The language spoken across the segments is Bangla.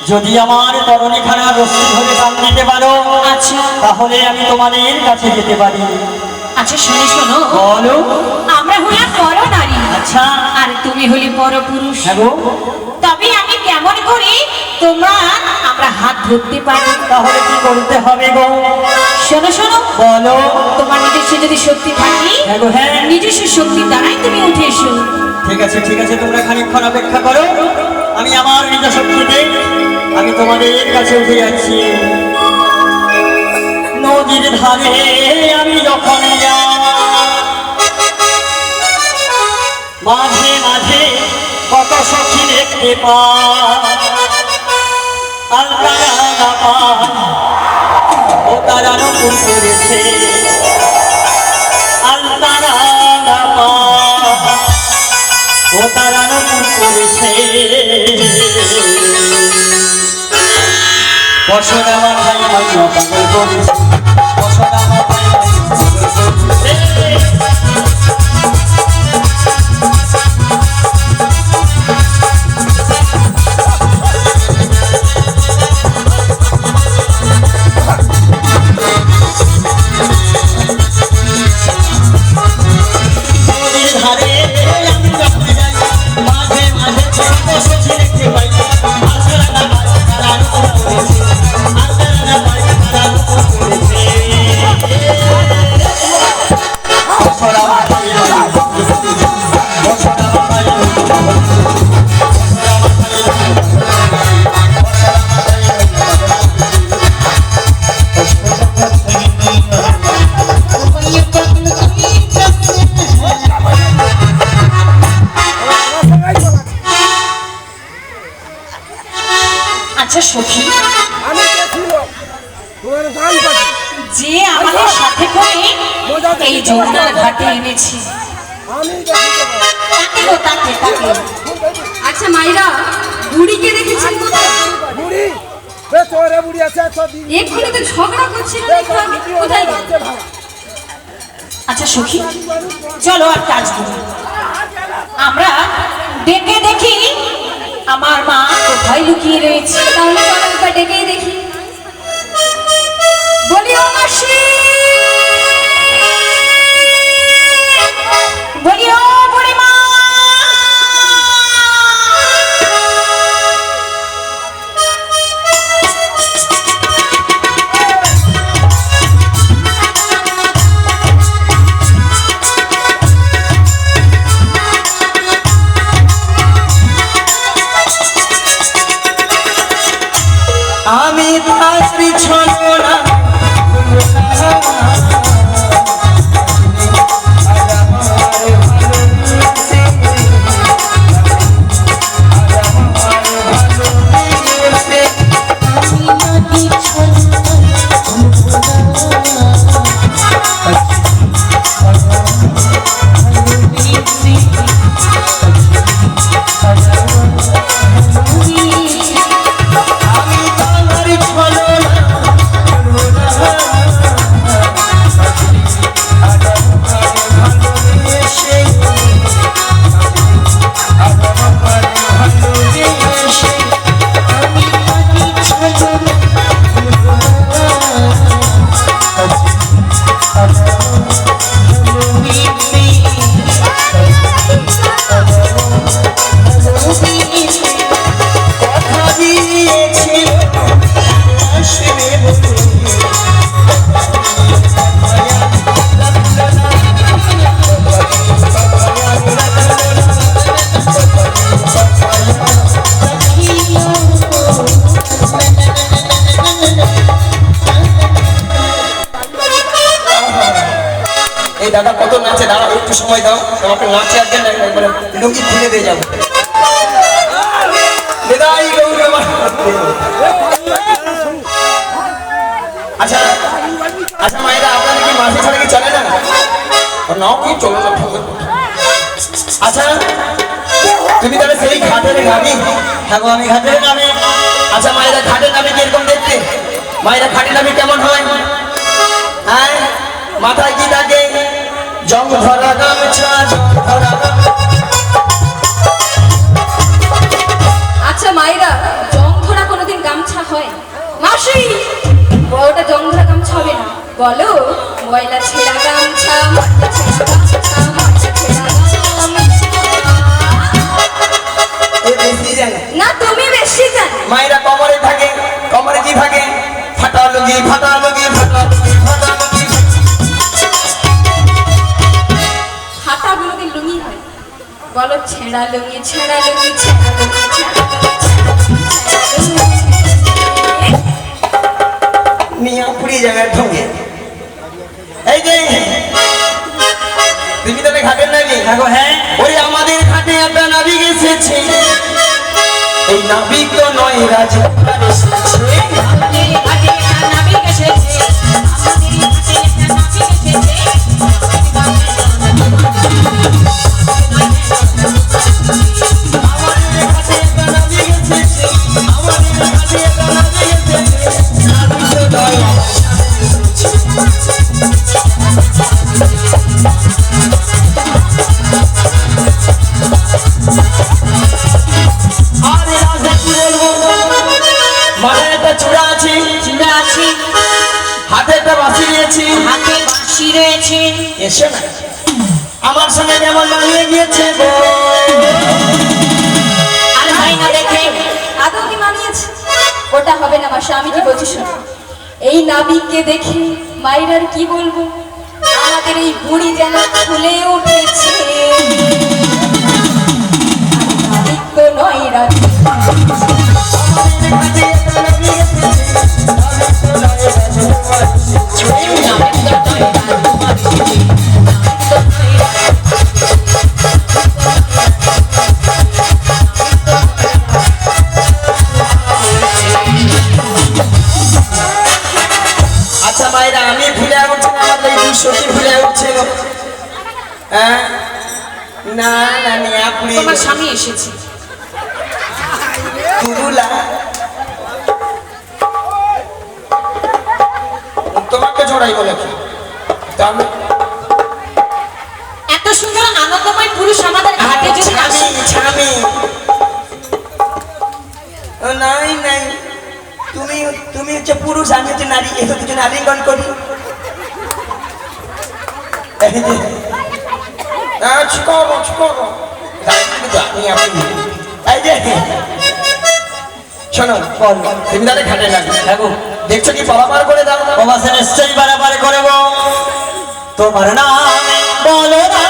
যদি আমার তরণী খানা রশ্মি ধরে টান দিতে পারো, আচ্ছা তাহলে আমি তোমাদের কাছে যেতে পারি। আচ্ছা শোনো শোনো, বলো। আমরা হলাম বড় নারী, আচ্ছা। আর তুমি হলে পরপুরুষ। হ্যাঁ গো। তবে আমি কেমন করে আমরা হাত ধরতে পারি? তাহলে কি করতে হবে গো? শোনো শোনো, বলো। তোমার নিজস্ব যদি শক্তি থাকে, হ্যাঁ গো হ্যাঁ, নিজস্ব শক্তি দ্বারাই তুমি উঠে এসো। ঠিক আছে ঠিক আছে, তোমরা খানিকক্ষণ অপেক্ষা করো, আমি আমার নিজ শক্তিতে আমি তোমাদের কাছে উঠে যাচ্ছি। নদীর ধারে আমি যখন যাই, মাঝে মাঝে কত সখী দেখতে পাই, আলতারা না পাই ও তারা নতুন করেছে, আলতারা না পাই ও তারা নতুন করেছে। বসরা মাথায় মাইয়া পাগল করেছে, বসরা মাথায় মাইয়া পাগল করেছে। আচ্ছা সখী, যে আমাদের সাথে করে এই যমুনার ঘাটে এনেছি, তাকে গো তাকে তাকে। আচ্ছা মাইরা, বুড়িকে দেখেছেন কোথায়? এক্ষুনি তো ঝগড়া করছিল, কোথায় গেল? আচ্ছা সখী, চলো আর কাজ করি, আমরা ডেকে দেখি আমার মা কোথায় লুকিয়ে রয়েছে। তাহলে চলো একবার ডেকেই দেখি। বলি ও মাসি, বলি ও বুড়িমা, আমি তারি ছলনা দাদা কত নাচে, দাঁড়াও একটু সময় দাও, তোমাকে নাচে একজন একবারে লুঙ্গি খুলে দিয়ে যাবো। আচ্ছা আচ্ছা মায়েরা, আপনাদের কি মাসে ছাড়া কি চলে না? নাও কি চলো না। আচ্ছা তুমি তাহলে সেই ঘাটের নামি? হ্যাঁ গো আমি ঘাটের নামে। আচ্ছা মায়েরা, ঘাটের নামে কিরকম দেখতে? মায়েরা ঘাটের নামে কেমন হয়? হ্যাঁ, মাথায় কি থাকে? জং ধরা গামছা, ধরা। আচ্ছা মাইরা, জং ধরা কোনোদিন গামছা হয়? মাসি, ওটা জং ধরা গামছা হবে না, বলো ময়লা ছেঁড়া গামছা, ময়লা ছেঁড়া গামছা, ময়লা ছেঁড়া গামছা। জানো? না তুমি বেশি জানো। মায়েরা কমরে থাকে, কমরে কি থাকে? ফাটা লুঙ্গি, ফাটা লুঙ্গি, ফাটা লুঙ্গি, ফাটা লুঙ্গি। হাঁটা কোনোদিন লুঙ্গি হয়? বলো ছেঁড়া লুঙ্গি, ছেঁড়া লুঙ্গি, ছেঁড়া লুঙ্গি, ছেঁড়া লুঙ্গি, মিয়া পুরি জায়গায় ঢোকে। এই যে তুমি তাহলে ঘাটের নাবি? হ্যাঁ। ওই আমাদের ঘাটে একটা নাবিক এসেছে, এই নাবিক তো নয় রাজকুমার এসেছে। আমাদের ঘাটে একটা নাবিক এসেছে, আমাদের ঘাটে একটা নাবিক এসেছে। আমাদের ঘাটে একটা নাবিক এসেছে, আমাদের ঘাটে একটা নাবিক এসেছে, নাবিক তো নয় আমার স্বামী এসেছে। আরে রাজা কি বলবো, মাথায় একটা চূড়া আছে, চূড়া আছে, হাতে একটা বাঁশি নিয়েছি। হাতে বাঁশি রয়েছে। এসো না, আমার সঙ্গে কেমন মানিয়ে গিয়েছে গো। আর হয় না দেখে আদৌ কি মানিয়েছে? ওটা হবে না মাসা, আমি কি বলছি শোনো। এই নাবিককে দেখে মায়ের আর কি বলবো, আমাদের এই বুড়ি যেন ফুলে উঠেছে। নাবিক তো নয় রাজকুমার। আচ্ছা মায়েরা, আমি ভুলে উঠছি না, আমার এই সত্যি ভুলে উঠছে গো। হ্যাঁ না না নিয়া পুরি তোমার স্বামী এসেছে। তুরুলা তোমাকে জড়াই বলে কি? তাহলে এত সুন্দর আনন্দময় পুরুষ আমাদের ঘাটে যদি আসে, স্বামী নাই নাই, তুমি তুমি হচ্ছে পুরুষ, আমি হচ্ছে নারী, এত কিছু নারীগণ করি। এই যে করো করো, এই যে শোনো, তুমি তাহলে ঘাটে লাগবে দেখছো কি পারাপার করে দাও। বাবা সে নিশ্চয়ই বারবার করব। তোমার নাম বলো না,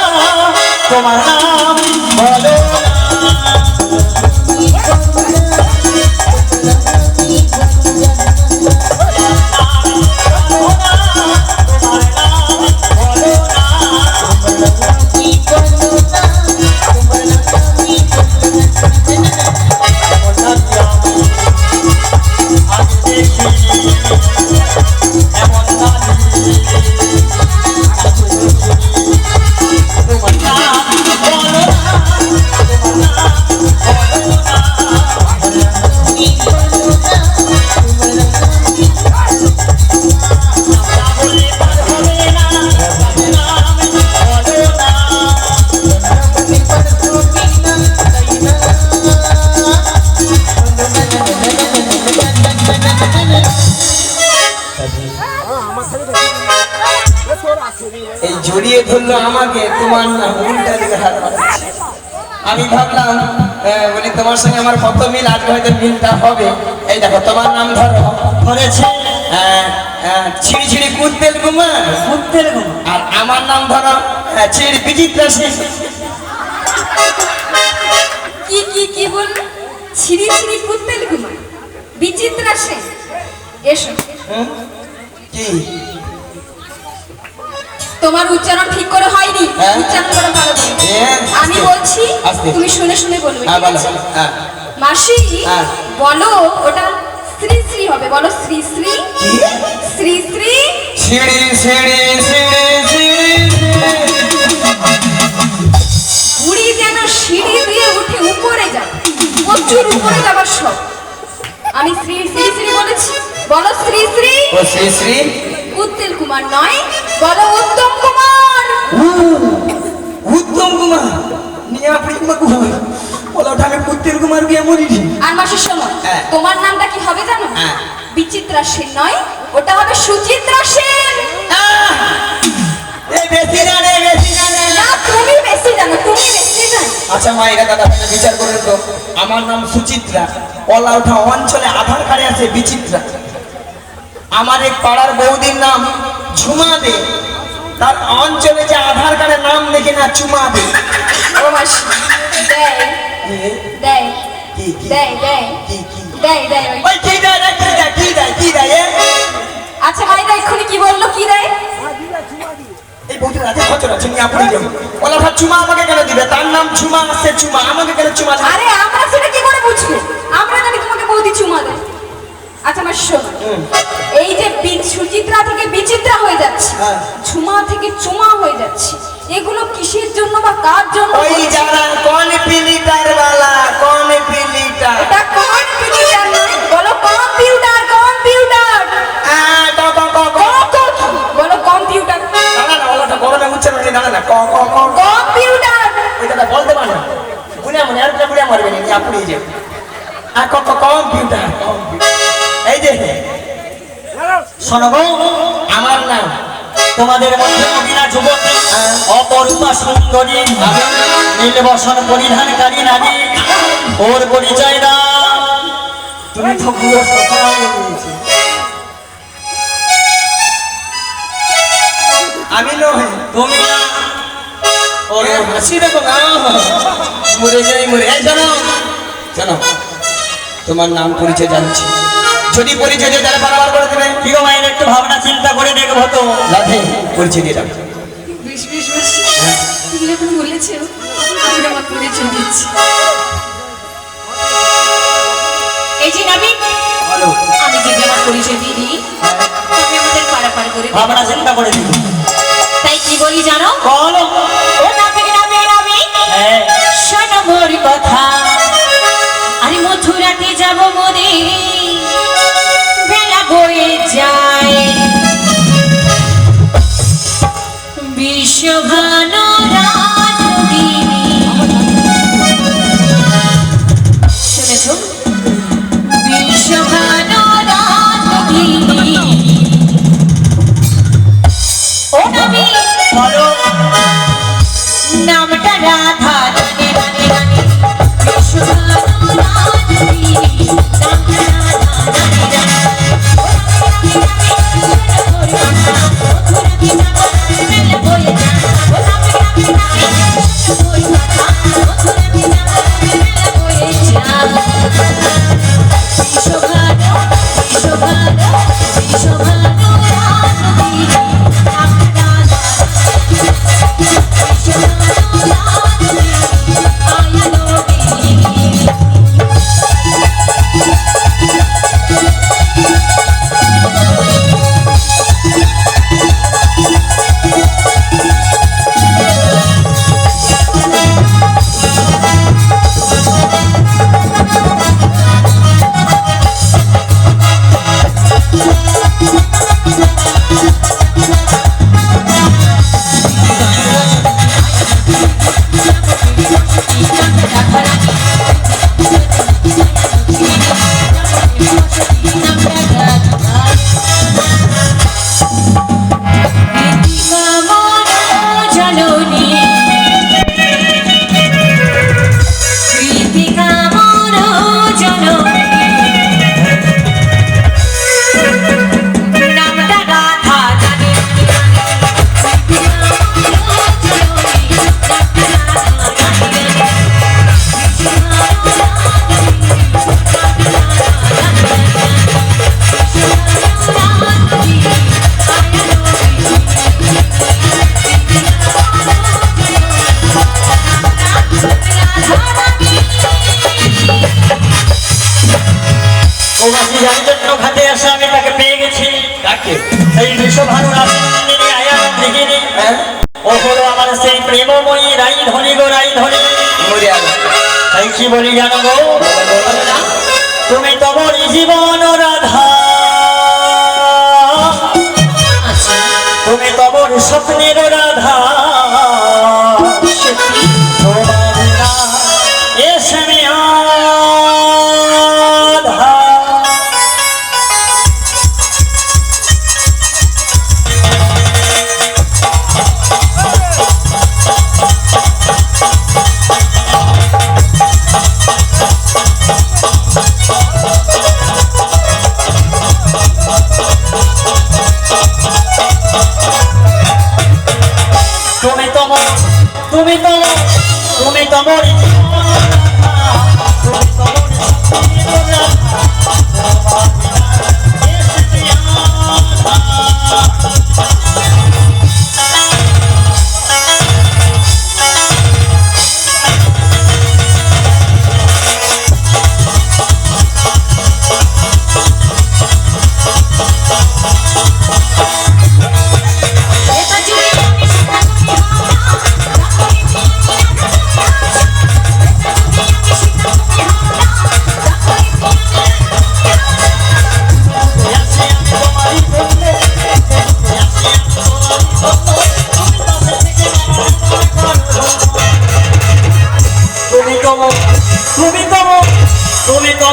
তোমার নাম বলো এই জড়িয়ে ধরলো আমাকে, তোমার না উল্টা দিকে হাত বাড়াচ্ছে। আমি ভাবলাম বলি তোমার সঙ্গে আমার কত মিল, আজকে হয়তো মিলটা হবে। এই দেখো তোমার নাম ধরো করেছে ছিড়ি ছিড়ি কুত্তেল কুমার, কুত্তের গুণ। আর আমার নাম ধরো ছিড়ি বিচিত্রা সেন। কি কি কি বল? ছিড়ি ছিড়ি কুত্তেল কুমার, বিচিত্রা সেন। এসো, কি তোমার উচ্চারণ ঠিক করে হয়নি, হ্যাঁ? উচ্চারণ করে ভালো করে। হ্যাঁ, আমি আস্তে। বলছি, আস্তে। তুমি শুনে শুনে বলবে, হ্যাঁ ঠিক বলো, আছে? হ্যাঁ। মাসি হ্যাঁ। বলো, ওটা শ্রী শ্রী হবে, বলো শ্রী শ্রী, কি? শ্রী শ্রী। সিঁড়ি সিঁড়ি সিঁড়ি সিঁড়ি বুড়ি যেন সিঁড়ি দিয়ে উঠে উপরে যায়, প্রচুর উপরে যাবার সব। আমি শ্রী শ্রী শ্রী বলেছি, বলো শ্রী শ্রী। ও শ্রী শ্রী উত্তম কুমার নয়, বলো উত্তম কুমার। উত্তম কুমার নিয়া প্রিমা কুমার বলো, ওটা আমি কুত্তেল কুমার গিয়ে মরিছি। আর মাসি শোনো, হ্যাঁ। তোমার নামটা কি হবে জানো? হ্যাঁ। বিচিত্রা সেন নয়, ওটা হবে সুচিত্রা সেন। এই বেশি না রে, বেশি না রে। না, তুমি বেশি জানো, তুমি বেশি জানো। আচ্ছা আচ্ছা মায়েরা দাদা বিচার করুন তো, আমার নাম সুচিত্রা, কলাউঠা অঞ্চলে আধার কার্ডে আছে বিচিত্রা। আমার এক পাড়ার বৌদির নাম ঝুমা দে, তার অঞ্চলে যে আধার কার্ডের নাম দেখে না চুমা দে। ও মাসি দেয় দেয় কি কি দেয় দেয় কি কি দেয় দেয় ওই। ওই কি দেয় রে, কি দেয় কি দেয় কি দেয় এ? আচ্ছা মাইদা এক্ষুনি কি বললো কি দেয়? এই বৌদির রাতে খচর আছে নিয়ে আপনি যাও। ওলা ভাই চুমা আমাকে কেন দিবে? তার নাম চুমা আছে, চুমা আমাকে কেন চুমা দেবে? আরে আমরা সেটা কি করে বুঝবো? আমরা জানি তোমাকে বৌদি চুমা দেয়। আচ্ছা আমার শোনো, এই যে সুচিত্রা থেকে বিচিত্রা হয়ে যাচ্ছে, হ্যাঁ। ঝুমা থেকে চুমা হয়ে যাচ্ছে, এগুলো কিসের জন্য বা কার জন্য ওই হচ্ছে? যারা কম্পিউটার वाला কম্পিউটার এটা কম্পিউটার নয়, বলো কম্পিউটার কম্পিউটার বলো কম্পিউটার না না ওটা গরমে উচ্চারণ নেই, না না ক ক ক কম্পিউটার। ওইটা বলতে পারে না, বুঝে মনে আর বুঝে মারবে না, আপনি যে আ ক ক কম্পিউটার এই যে শোনো গো, আমার নাম তোমাদের মধ্যে মহিলা যুবতী অপরূপা সুন্দরী নীল বসন পরিধানকারী নারী, ওর পরিচয় দাও। তুমি তো পুরো সফল হয়ে গিয়েছি। আমি নয় তুমি না, ওরে হাসি দেখো না, মরে যাই মরে। এই শোনো শোনো, তোমার নাম পরিচয় জানছি, যদি পরিচয় দিয়ে তাহলে বারবার করে দেবে। কি গো মায়ের একটু ভাবনা চিন্তা করে দেখবো তো। রাধে পরিচয় দিয়ে যাবে। বেশ বেশ বেশ, তুমি যখন বলেছো আমি আমার পরিচয় দিচ্ছি। এই যে নাবিক, হ্যালো, আমি যদি আমার পরিচয় দিয়ে দিই তবে আমাদের পারাপার করে দিই। ভাবনা চিন্তা করে দিবো। তাই কি বলি জানো? বলো। ও নাবিক নাবিক নাবিক, হ্যাঁ, শোনো মোর কথা। আরে মথুরাতে যাব মোরে, বেলা বয়ে যায়, বিশ্বভানু রাজদিনী। শুনেছো? বিশ্বভানু রাজদিনী। ও নাবিক, বলো। নামটা রাধা রানী রানী রানী, বিশ্বভানু রাজদিনী, নামটা রাধা রানী রানী। ও নাবিক নাবিক নাবিক, শোনো মোর কথা, মথুরাতে যাব বেলা বয়ে যায়। ও নাবিক নাবিক নাবিক, শোনো মোর কথা, মথুরাতে যাব বেলা বয়ে যায়। বিশ্বভানু বিশ্বভানু বিশ্বভানু রাজদিনী, নামটা রাধা ওবাসী জানজন্য ঘাটে আসে আমি তাকে পেয়ে গেছি। কাকে? এই বিশ্বভানু রাজনন্দিনী আয়া দেখিনি। হ্যাঁ ও হলো আমার সেই প্রেমময়ী রাই ধনী গো রাই ধনী। মরে আলো তাই কি বলি জানো গো, তুমি তোমার জীবন রাধা, আচ্ছা তুমি তোমার স্বপ্নের রাধা, সত্যি তোমার নাম এসে আমি আধা। তুমি তো মরি তুমি তো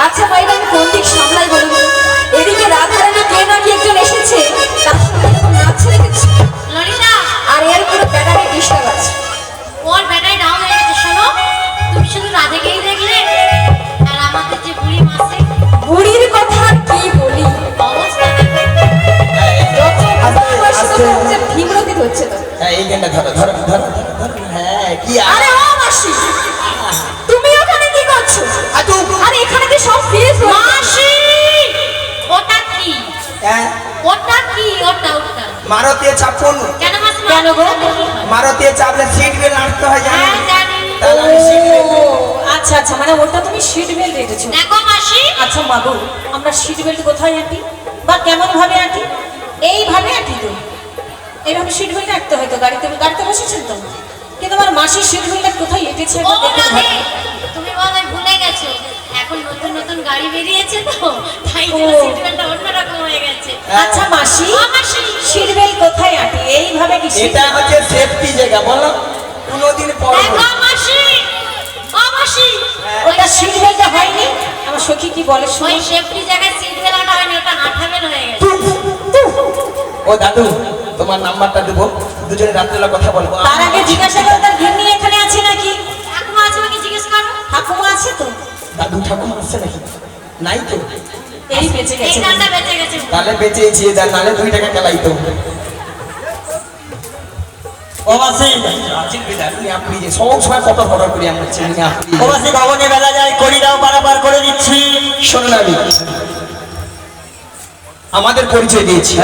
আচ্ছা মাইরা আমি কোন দিক সামলাই বলুন তো? এদিকে রাধারানী কে না কি একজন এসেছে তার সঙ্গে এরকম নাচছে রেখেছে ললিতা আর এর পুরো ব্যাটারি ডিস্টার্ব আছে। ওর ব্যাটারি ডাউন হয়ে গেছে। শোনো, তুমি শুধু রাধেকেই দেখলে, আর আমাদের যে বুড়ি মাসি বুড়ির কথা আর কি বলি, অবস্থা দেখো। যত বয়স তত হচ্ছে ভীমরতি হচ্ছে তো। হ্যাঁ এই গেন্ডা ধরো ধরো ধরো ধরো, ধরো। হ্যাঁ কি আরে ও মাসি তুমি ওখানে কি করছো? আতু আরে এখানে কি সব ফিরে মাসি ওটা কি? হ্যাঁ ওটা কি? ওটা মারুতিয়ে চাপুন কেন মাসি? কেন গো? মারুতিয়ে চাপলে সিট বেল্ট আটতে হয় জানো? হ্যাঁ জানি। তাহলে আমি সিট বেল্ট আচ্ছা আচ্ছা, মানে ওটা তুমি সিট বেল্ট রেখেছো। দেখো মাসি, আচ্ছা মাগো, আমরা সিট বেল্ট কোথায় আঁটি বা কেমন ভাবে আঁটি? এইভাবে আঁটি তো, এইভাবে সিট বেল্ট রাখতে হয় তো। গাড়িতে বসেছেন তো, কিন্তু আমার মাসির সিট বেল্ট কোথায় এঁটেছে ও একবার দেখতে রাধে, হবে। তুমি বলে ভুলে গেছো, এখন নতুন নতুন গাড়ি বেরিয়েছে তো, তাই ও। সিট বেল্টটা অন্যরকম হয়ে গেছে। আচ্ছা মাসি, ও মাসি, সিট বেল্ট কোথায় আঁটি? এইভাবে কি seat এটা হচ্ছে সেফটি জায়গা বলো, কোনোদিন পর দেখো মাসি, ও মাসি, ওটা সিট বেল্ট হয়নি? আমার সখী কি বলে ওই শুনি। সেফটি জায়গায় সিট বেল্ট হয়নি, ওটা আঠা বেল হয়ে গেছে। ও দাদু তোমার নাম্বারটা দেবো, দুজনে রাত্রেবেলা কথা বলবো। তার আগে জিজ্ঞাসা করো তার গিন্নি এখানে আছে নাকি? ঠাকুমা আছে নাকি জিজ্ঞেস করো। ঠাকুমা আছে তো? দাদু ঠাকুমা আসছে নাকি? নাই তো, এই বেঁচে এই গেছে। গানটা বেঁচে গেছে। তাহলে বেঁচেছি, যার নালে 2 টাকা কেলাইতো। ও মাসি আপনি যে সব সময় কত ফটো করি আমরা চিনি না আপনি। ও মাসি ভবনে বেলা যায়, করি দাও পারাপার করে দিচ্ছি। শোনো আমি আমাদের পরিচয় দিয়েছি,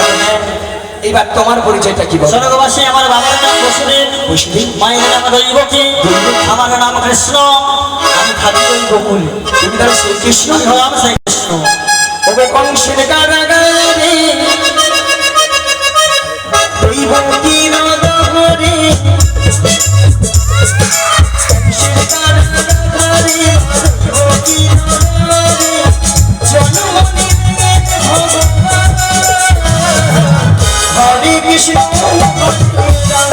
এইবার তোমার পরিচয়টা কি বলো? শোনো গো মাসি, আমার বাবার নাম বসুদেব, বসুদেব। মায়ের নাম দৈবকী, আমার নাম কৃষ্ণ, আমি থাকি ওই গোকুল। তুমি তাহলে শ্রীকৃষ্ণ আমি হলাম সেই কৃষ্ণ। ওবে কংসের কারাগারে দৈবকী নগরে, কংসের কারাগারে দৈবকী নগরে জন্ম নিলেন ভগবান। হরে কৃষ্ণ হরে রাম,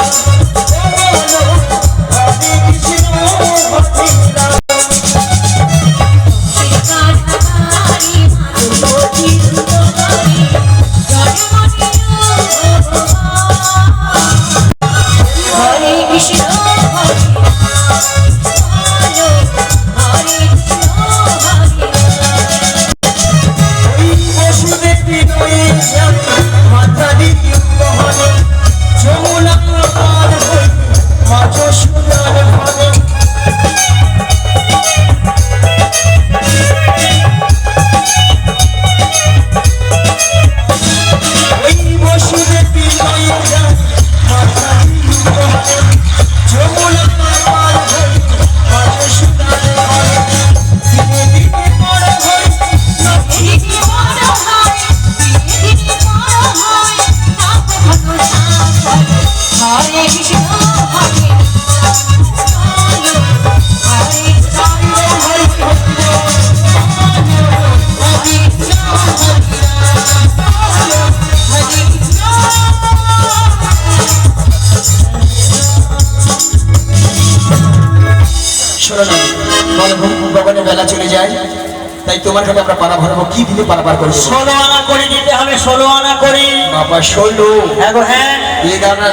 হরে কৃষ্ণ হরে রাম। হরে কৃষ্ণ বসুদেব হৃদয়ে যাবে মাথা দিয়ে বহনে, যমুনা পার হয়ে মা যশোদার ঘরে। শোনো না, ভগবানের বেলা চলে যায়, তাই তোমার কাছে আমরা পাড়া ভরবো, কি দিতে পারাবার করবো? 16 আনা করে দিতে হবে, 16 আনা করে। বাবা 16? হ্যাঁ গো, হ্যাঁ। এই দাঁড়া